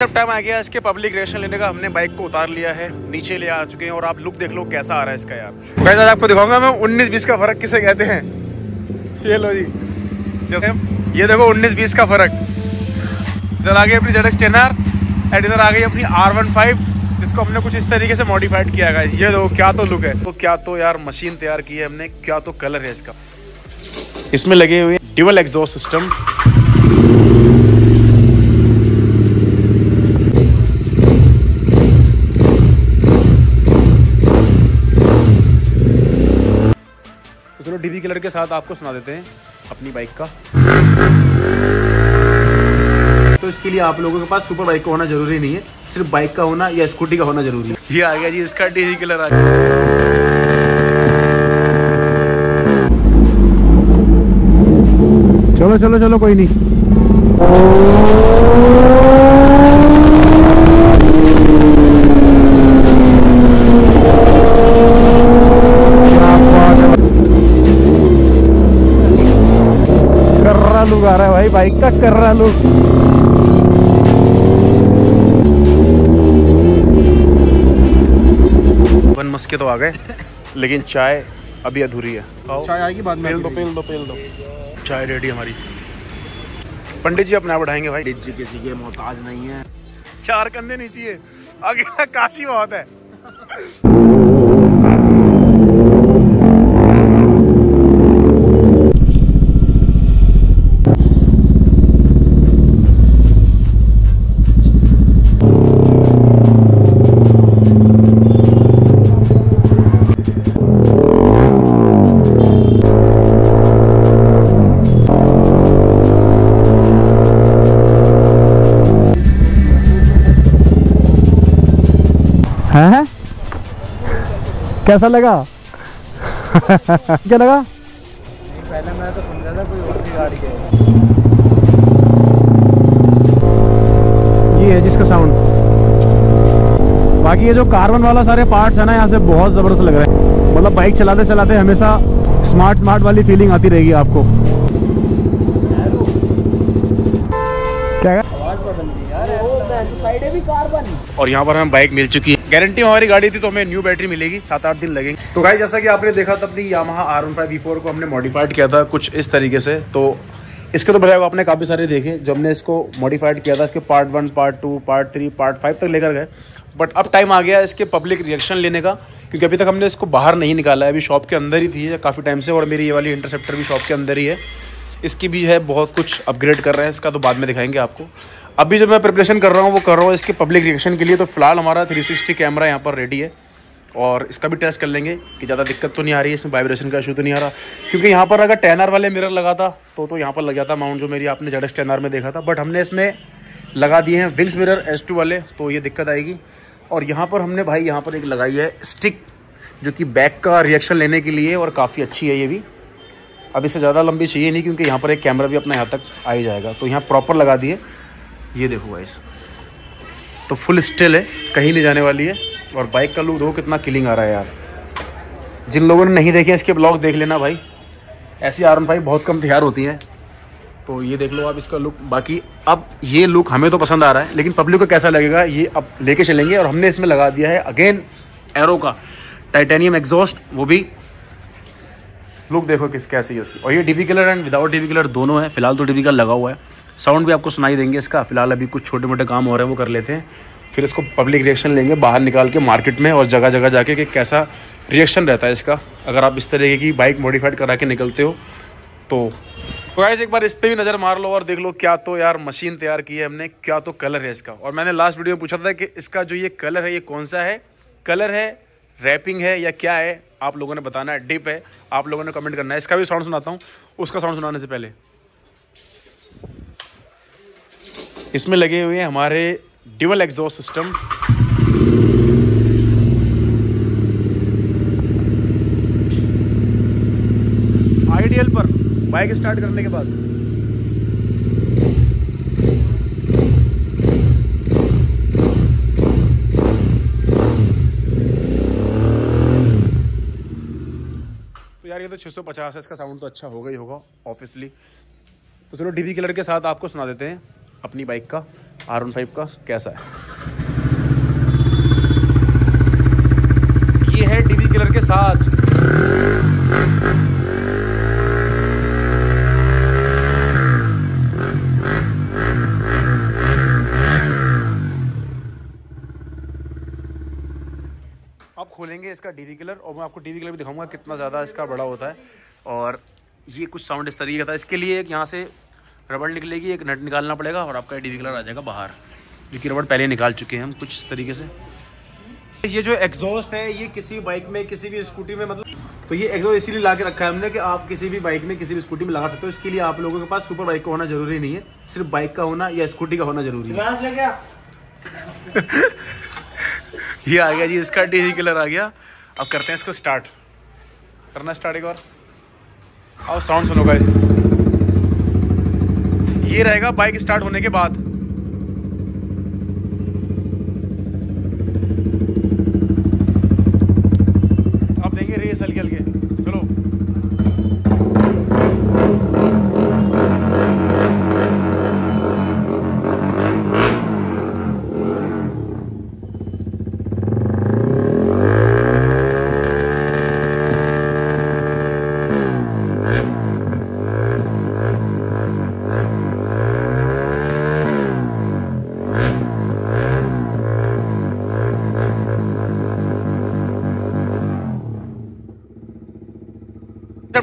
अब टाइम आ गया इसके पब्लिक रिएक्शन लेने का। हमने बाइक को उतार लिया है, नीचे ले आ चुके हैं और आप लुक देख लो कैसा आ रहा है इसका यार। गाइस आज आपको दिखाऊंगा मैं 19-20 का फर्क किसे कहते हैं। ये लो जी, जैसे ये देखो 19-20 का फर्क। इधर आ गई अपनी ZX 10R और इधर आ गई अपनी R15 जिसको हमने कुछ इस तरीके से मॉडिफाइड किया है। ये देखो क्या तो लुक है, तो क्या तो यार मशीन तैयार की है हमने, क्या तो कलर है इसका। इसमें लगे हुए ड्यूल एग्जॉस्ट सिस्टम, चलो डीबी कलर के साथ आपको सुना देते हैं अपनी बाइक का। तो इसके लिए आप लोगों के पास सुपर बाइक का होना जरूरी नहीं है, सिर्फ बाइक का होना या स्कूटी का होना जरूरी है। ये आ गया जी इसका डीबी कलर आ गया। चलो चलो चलो कोई नहीं। लुक आ रहा है भाई बाइक का, कर रहा लुक। बन मस्के तो आ गए लेकिन चाय अभी अधूरी है। चाय आएगी बाद में। पेल दो चाय रेडी हमारी। पंडित जी अपने आप बढ़ाएंगे भाई। पंडित जी किसी के मोहताज नहीं है। 4 कंधे नहीं चाहिए, आगे काशी बहुत है। है? कैसा लगा? क्या लगा? पहले मैं तो समझा था कोई और सी गाड़ी है। ये है जिसका साउंड। बाकी ये जो कार्बन वाला सारे पार्ट्स है ना, यहाँ से बहुत जबरदस्त लग रहा है। मतलब बाइक चलाते चलाते हमेशा स्मार्ट वाली फीलिंग आती रहेगी आपको। क्या साइड भी कार्बन। और यहाँ पर हमें बाइक मिल चुकी है। गारंटी हमारी गाड़ी थी तो हमें न्यू बैटरी मिलेगी, 7-8 दिन लगेंगे। तो गाइस जैसा कि आपने देखा था अपनी यामाहा R15 V4 को हमने मॉडिफाइड किया था कुछ इस तरीके से। तो इसके तो बजाय आपने काफ़ी सारे देखे जो हमने इसको मॉडिफाइड किया था। इसके पार्ट 1, पार्ट 2, पार्ट 3, पार्ट 5 तक लेकर गए। बट अब टाइम आ गया इसके पब्लिक रिएक्शन लेने का, क्योंकि अभी तक हमने इसको बाहर नहीं निकाला है। अभी शॉप के अंदर ही थी काफ़ी टाइम से, और मेरी ये वाली इंटरसेप्टर भी शॉप के अंदर ही है। इसकी भी है, बहुत कुछ अपग्रेड कर रहे हैं इसका, तो बाद में दिखाएंगे आपको। अभी जो मैं प्रिपरेशन कर रहा हूँ वो कर रहा हूँ इसके पब्लिक रिएक्शन के लिए। तो फिलहाल हमारा 360 कैमरा यहाँ पर रेडी है और इसका भी टेस्ट कर लेंगे कि ज़्यादा दिक्कत तो नहीं आ रही है, इसमें वाइब्रेशन का इशू तो नहीं आ रहा। क्योंकि यहाँ पर अगर 10R वाले मिरर लगा था तो यहाँ पर लग जाता माउंट, जो मेरी आपने ZX 10R में देखा था। बट हमने इसमें लगा दिए हैं विंग्स मिरर S2 वाले, तो ये दिक्कत आएगी। और यहाँ पर हमने भाई यहाँ पर एक लगाई है स्टिक, जो कि बैक का रिएक्शन लेने के लिए, और काफ़ी अच्छी है ये भी। अब इससे ज़्यादा लंबी चाहिए नहीं, क्योंकि यहाँ पर एक कैमरा भी अपना यहाँ तक आ ही जाएगा। तो यहाँ प्रॉपर लगा दिए। ये देखो गाइस, तो फुल स्टिल है, कहीं नहीं जाने वाली है। और बाइक का लुक देखो कितना किलिंग आ रहा है यार। जिन लोगों ने नहीं देखे इसके ब्लॉग देख लेना भाई। ऐसी R15 बहुत कम तैयार होती हैं, तो ये देख लो आप इसका लुक। बाकी अब ये लुक हमें तो पसंद आ रहा है, लेकिन पब्लिक को कैसा लगेगा ये अब लेके चलेंगे। और हमने इसमें लगा दिया है अगेन एरो का टाइटेनियम एग्जॉस्ट, वो भी लुक देखो कैसी है इसकी। और ये dB colour and without dB colour दोनों है। फिलहाल तो डीबी कलर लगा हुआ है। साउंड भी आपको सुनाई देंगे इसका। फिलहाल अभी कुछ छोटे मोटे काम हो रहे हैं वो कर लेते हैं, फिर इसको पब्लिक रिएक्शन लेंगे बाहर निकाल के मार्केट में और जगह जगह जाके कि कैसा रिएक्शन रहता है इसका, अगर आप इस तरीके की बाइक मॉडिफाइड करा के निकलते हो तो। गाइस एक बार इस पर भी नज़र मार लो और देख लो क्या तो यार मशीन तैयार की है हमने, क्या तो कलर है इसका। और मैंने लास्ट वीडियो में पूछा था कि इसका जो ये कलर है ये कौन सा है, कलर है, रैपिंग है या क्या है, आप लोगों ने बताना है। डिप है, आप लोगों ने कमेंट करना है। इसका भी साउंड सुनाता हूँ, उसका साउंड सुनाने से पहले इसमें लगे हुए हैं हमारे ड्यूल एग्जॉस्ट सिस्टम। आइडियल पर बाइक स्टार्ट करने के बाद तो यार ये तो 650 है, इसका साउंड तो अच्छा होगा ही होगा ऑब्वियसली। तो चलो डीबी कलर के साथ आपको सुना देते हैं अपनी बाइक का R15 का कैसा है। ये है डीवी किलर के साथ। अब खोलेंगे इसका डीवी किलर और मैं आपको डीवी किलर भी दिखाऊंगा कितना ज़्यादा इसका बड़ा होता है। और ये कुछ साउंड इस तरीके का था। इसके लिए एक यहाँ से रबड़ निकलेगी, एक नट निकालना पड़ेगा और आपका डीवी किलर आ जाएगा बाहर, जो कि रबड़ पहले निकाल चुके हैं हम कुछ इस तरीके से। ये जो एग्जॉस्ट है ये किसी बाइक में किसी भी स्कूटी में मतलब, तो ये एग्जॉस्ट इसीलिए ला के रखा है हमने कि आप किसी भी बाइक में किसी भी स्कूटी में लगा सकते हो। इसके लिए आप लोगों के पास सुपर बाइक का होना जरूरी नहीं है, सिर्फ बाइक का होना या स्कूटी का होना जरूरी है। ये आ गया जी, इसका डीवी किलर आ गया। अब करते हैं इसको स्टार्ट। करना स्टार्ट एक बार। आओ साउंड सुनो गाइस। ये रहेगा बाइक स्टार्ट होने के बाद। अब देंगे रेस हल्के हल्के। चलो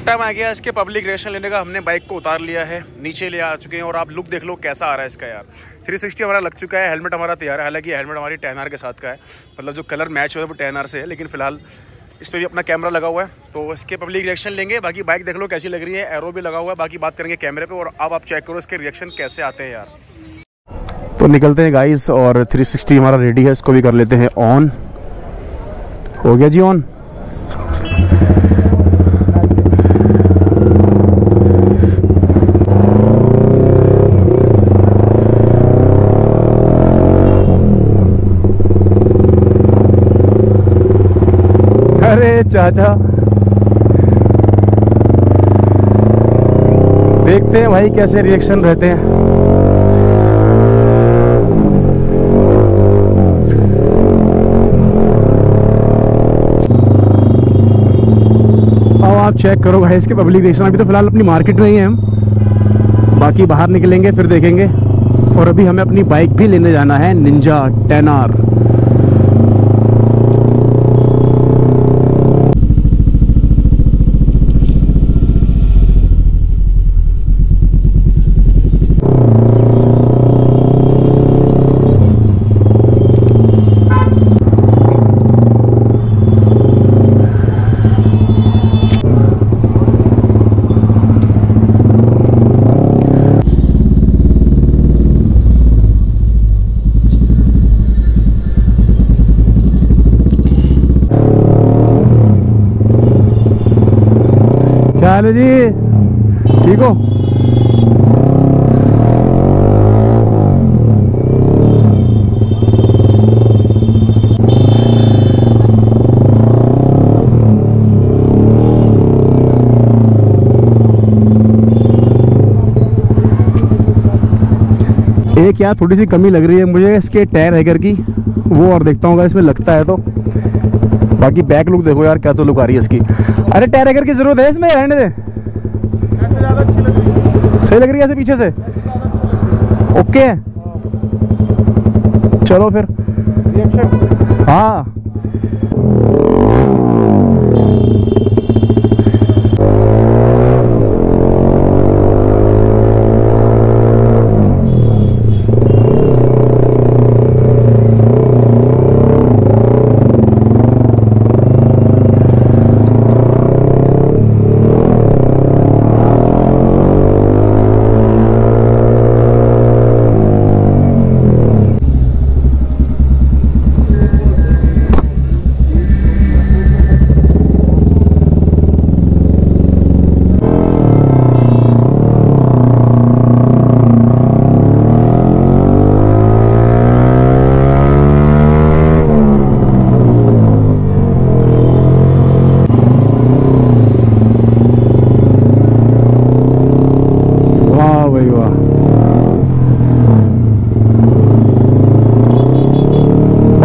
टाइम आ गया इसके पब्लिक रिएक्शन लेने का। हमने बाइक को उतार लिया है, नीचे ले आ चुके हैं और आप लुक देख लो कैसा आ रहा है इसका यार। 360 हमारा लग चुका है, हेलमेट हमारा तैयार है। हालांकि हेलमेट हमारी 10R के साथ का है, मतलब जो कलर मैच हुआ है वो 10R से है, लेकिन फिलहाल इस पर भी अपना कैमरा लगा हुआ है। तो इसके पब्लिक रिएक्शन लेंगे। बाकी बाइक देख लो कैसी लग रही है, एरो भी लगा हुआ है। बाकी बात करेंगे कैमरे पर और अब आप चेक करो इसके रिएक्शन कैसे आते हैं यार। तो निकलते हैं गाइस और 360 हमारा रेडी है, इसको भी कर लेते हैं ऑन। हो गया जी ऑन। अरे चाचा, देखते हैं भाई कैसे रिएक्शन रहते हैं। अब आप चेक करो भाई इसके पब्लिक रिएक्शन। अभी तो फिलहाल अपनी मार्केट में ही हैं हम, बाकी बाहर निकलेंगे फिर देखेंगे। और अभी हमें अपनी बाइक भी लेने जाना है, निंजा 10R। क्या हाल है जी, ठीक हो? एक यार थोड़ी सी कमी लग रही है मुझे इसके टायर हैगर की, वो और देखता हूँ इसमें लगता है तो। बाकी बैक लुक देखो यार क्या तो लुक आ रही है इसकी। अरे टायर हैगर की जरूरत है इसमें, रहने दे। ऐसे ज्यादा अच्छी लग रही है। सही लग रही है ऐसे पीछे से? ओके चलो फिर रिएक्शन। हाँ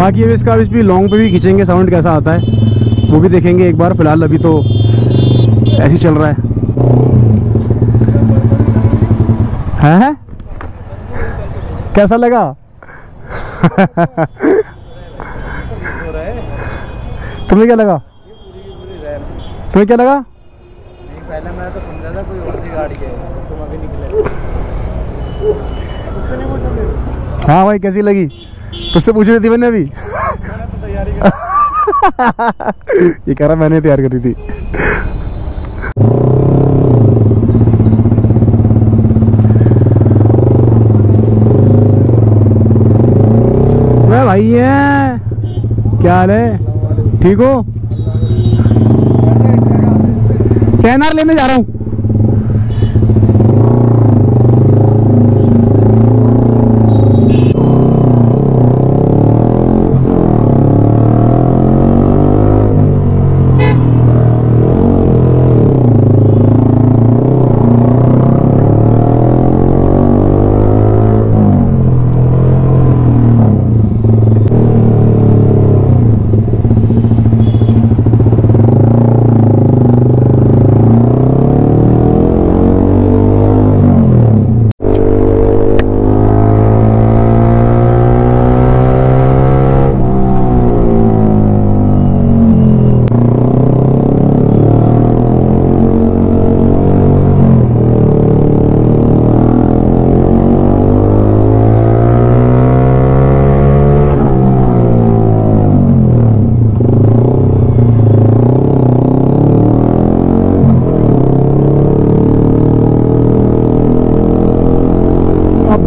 बाकी अब इसका भी लॉन्ग पे भी खींचेंगे, साउंड कैसा आता है वो भी देखेंगे एक बार। फिलहाल अभी तो ऐसे ही चल रहा है? कैसा लगा? तुम्हें क्या लगा? तुम्हें क्या लगा? पहले मैंने तो समझा था कोई और सी गाड़ी है, तुम अभी निकले। उससे नहीं पूछा? हाँ भाई कैसी लगी? तुझसे पूछ रही थी मैंने अभी। मैंने तो तैयारी कर ये कह रहा मैंने तैयार करी थी। मैं भाई है, क्या हाल है? ठीक हो? टेनर लेने जा रहा हूँ।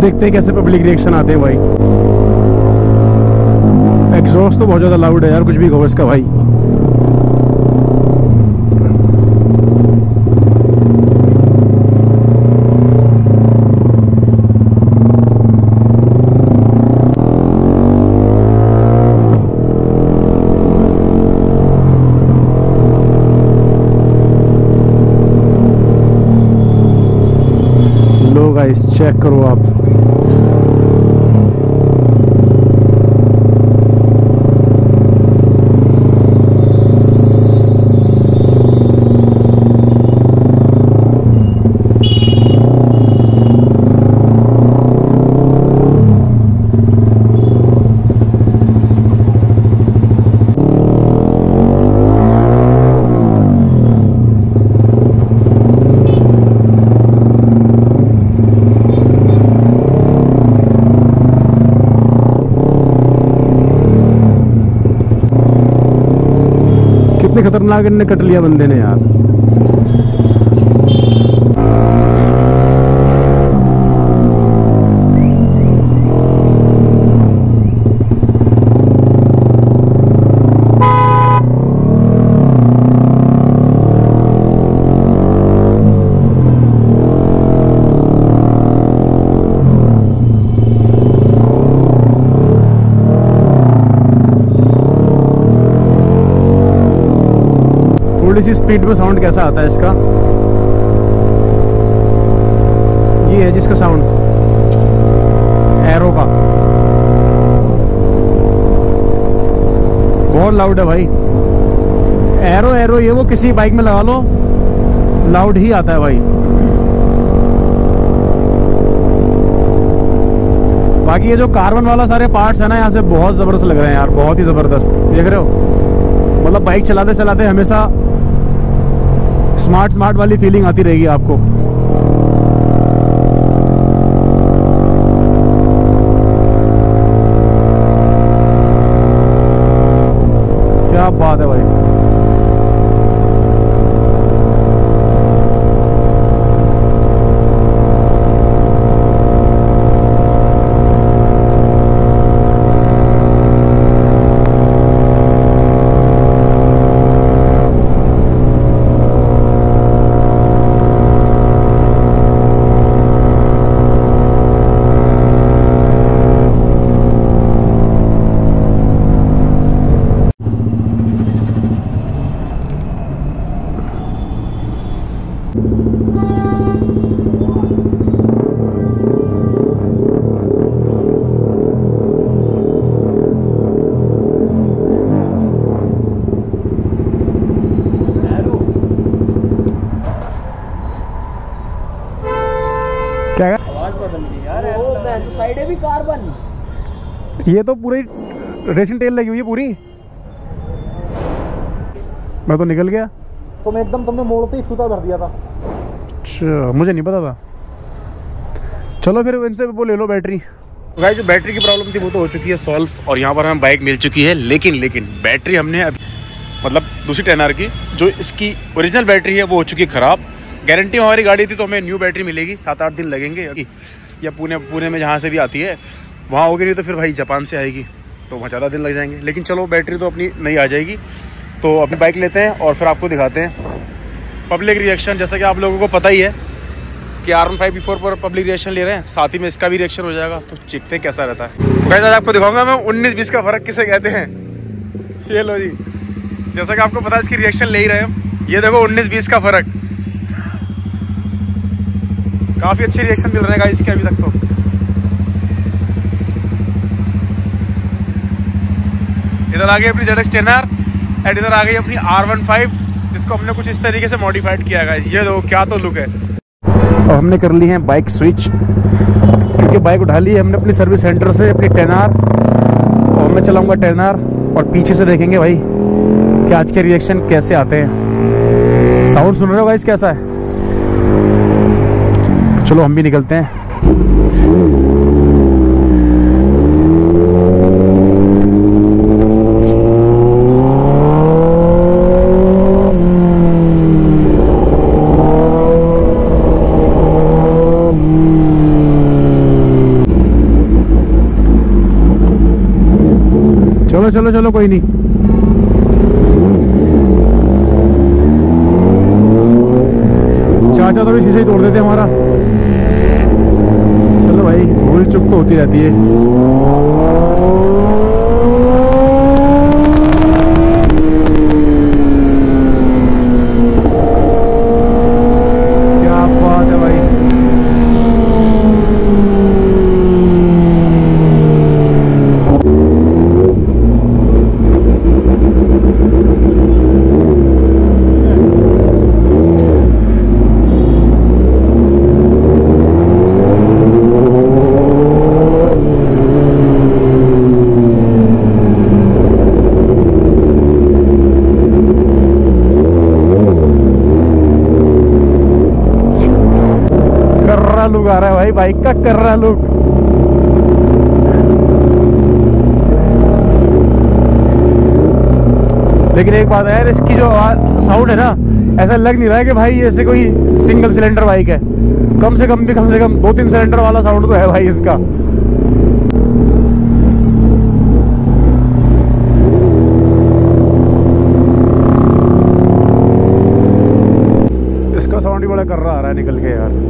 देखते हैं कैसे पब्लिक रिएक्शन आते हैं भाई। एग्जॉस्ट तो बहुत ज़्यादा लाउड है यार, कुछ भी कहो इसका भाई। लो गाइस चेक करो आप। कितने खतरनाक इनने कट लिया बंदे ने यार। थोड़ी सी स्पीड में साउंड कैसा आता है इसका? ये है जिसका साउंड एरो का, बहुत लाउड है भाई। एरो ये वो किसी बाइक में लगा लो लाउड ही आता है भाई। बाकी ये जो कार्बन वाला सारे पार्ट्स है ना यहाँ से बहुत जबरदस्त लग रहे हैं यार, बहुत ही जबरदस्त। देख रहे हो मतलब बाइक चलाते चलाते हमेशा स्मार्ट वाली फीलिंग आती रहेगी आपको। क्या बात है भाई। साइडें भी कार्बन। ये तो पूरी रेसिंग टेल लगी हुई है पूरी। मैं तो निकल गया। तो मैं एकदम तुमने मोड़ते ही सूता भर दिया था। अच्छा, मुझे नहीं पता था। चलो फिर इनसे वो ले लो बैटरी। गाइस जो बैटरी की प्रॉब्लम थी वो तो हो चुकी है सॉल्व और यहाँ पर हमें बाइक मिल चुकी है। लेकिन बैटरी हमने अभी मतलब दूसरी 10R की जो इसकी ओरिजिनल बैटरी है वो हो चुकी है ख़राब। गारंटी हमारी गाड़ी थी तो हमें न्यू बैटरी मिलेगी। 7-8 दिन लगेंगे या पुणे में जहाँ से भी आती है वहाँ होगी, नहीं तो फिर भाई जापान से आएगी तो वहाँ ज़्यादा दिन लग जाएंगे। लेकिन चलो बैटरी तो अपनी नई आ जाएगी। तो अभी बाइक लेते हैं और फिर आपको दिखाते हैं पब्लिक रिएक्शन। जैसा कि आप लोगों को पता ही है कि R15 V4 पर पब्लिक रिएक्शन ले रहे हैं, साथ ही में इसका भी रिएक्शन हो जाएगा। तो देखते हैं कैसा रहता है। तो गाइस आज आपको दिखाऊंगा मैं 19-20 का फ़र्क किसे कहते हैं। ये लो जी, जैसा कि आपको पता है इसकी रिएक्शन ले ही रहे हो। ये देखो 19-20 का फ़र्क। काफ़ी अच्छे रिएक्शन मिल रहे हैं गाइस इसके अभी तक। तो इधर आ गई अपनी ZX 10R एंड इधर आ गई अपनी R15 जिसको हमने कुछ इस तरीके से मॉडिफाइड किया है। ये देखो क्या तो लुक है। और हमने कर ली है बाइक स्विच, क्योंकि बाइक उठा ली है हमने अपनी सर्विस सेंटर से अपनी 10R, और मैं चलाऊंगा 10R और पीछे से देखेंगे भाई कि आज के रिएक्शन कैसे आते हैं। साउंड सुन रहे हो गाइस कैसा है। तो चलो हम भी निकलते हैं। चलो चलो कोई नहीं। चाचा तो भी शीशे ही तोड़ देते हमारा। चलो भाई, भूल चुक तो होती रहती है। क्या बात है भाई। लुक आ रहा है भाई, बाइक का कर रहा लुक। लेकिन एक बात है यार, इसकी जो साउंड है ना, ऐसा लग नहीं रहा है कि भाई ऐसे कोई सिंगल सिलेंडर बाइक है। कम से कम 2-3 सिलेंडर वाला साउंड तो है भाई इसका। इसका साउंड ही बड़ा कर रहा आ रहा है निकल के यार।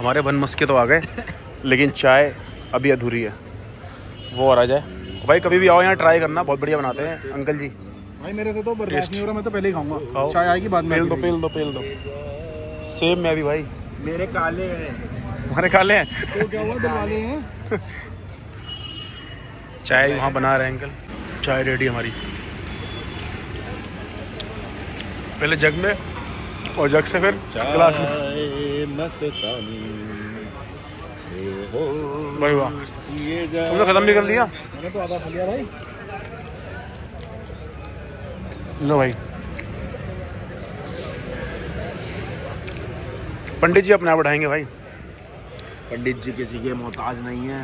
हमारे बन मस्के तो आ गए, लेकिन चाय अभी अधूरी है, वो और आ जाए। भाई कभी भी आओ यहाँ ट्राई करना, बहुत बढ़िया बनाते हैं अंकल जी। भाई मेरे से तो बर्दाश्त नहीं हो रहा, मैं तो पहले ही खाऊंगा। खाओ। चाय आएगी बाद में। पेल दो। सेम मैं भी भाई। मेरे काले हैं। हमारे काले हैं तो क्या हुआ, दिलवाले हैं। चाय वहाँ बना रहे हैं अंकल। चाय रेडी हमारी, पहले जग में और जग से फिर गिलास में। भाई वाह, तुमने खत्म भी कर लिया। मैंने तो आधा खा लिया भाई। लो भाई, पंडित जी अपने आप उठाएंगे भाई। पंडित जी किसी के मोहताज नहीं है।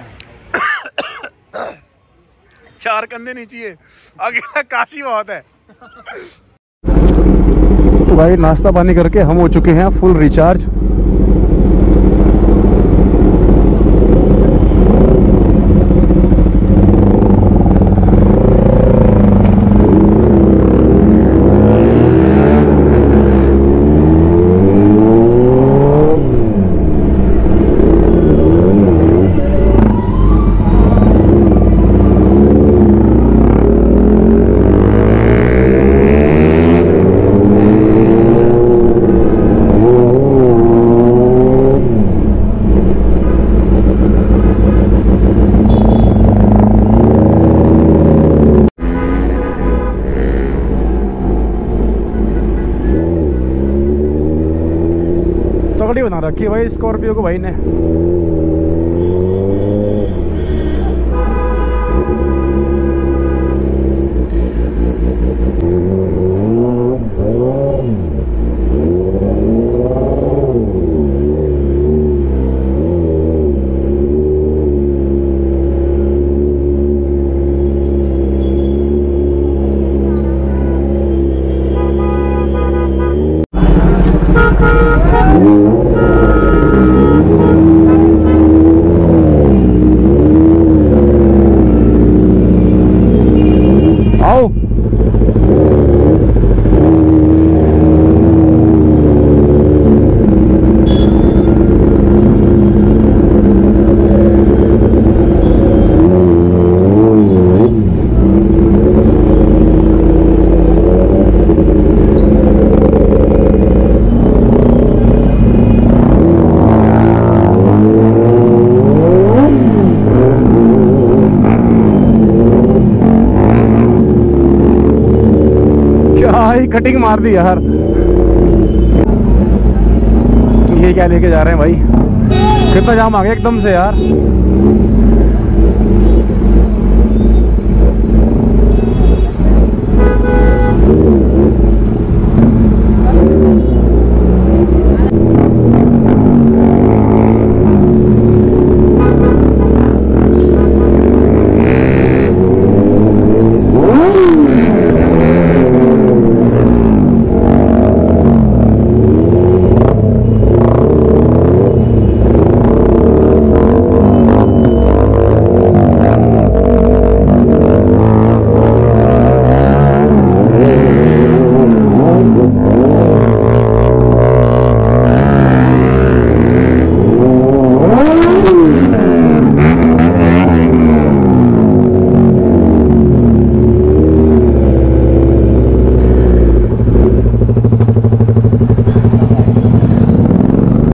4 कंधे नहीं चाहिए, आगे काशी बहुत है। तो भाई नाश्ता पानी करके हम हो चुके हैं फुल रिचार्ज। तगड़ी बना रखी है भाई स्कॉर्पियो को भाई ने। आओ कटिंग मार दी यार। ये क्या लेके जा रहे हैं भाई, कितना जाम आ गया एकदम से यार।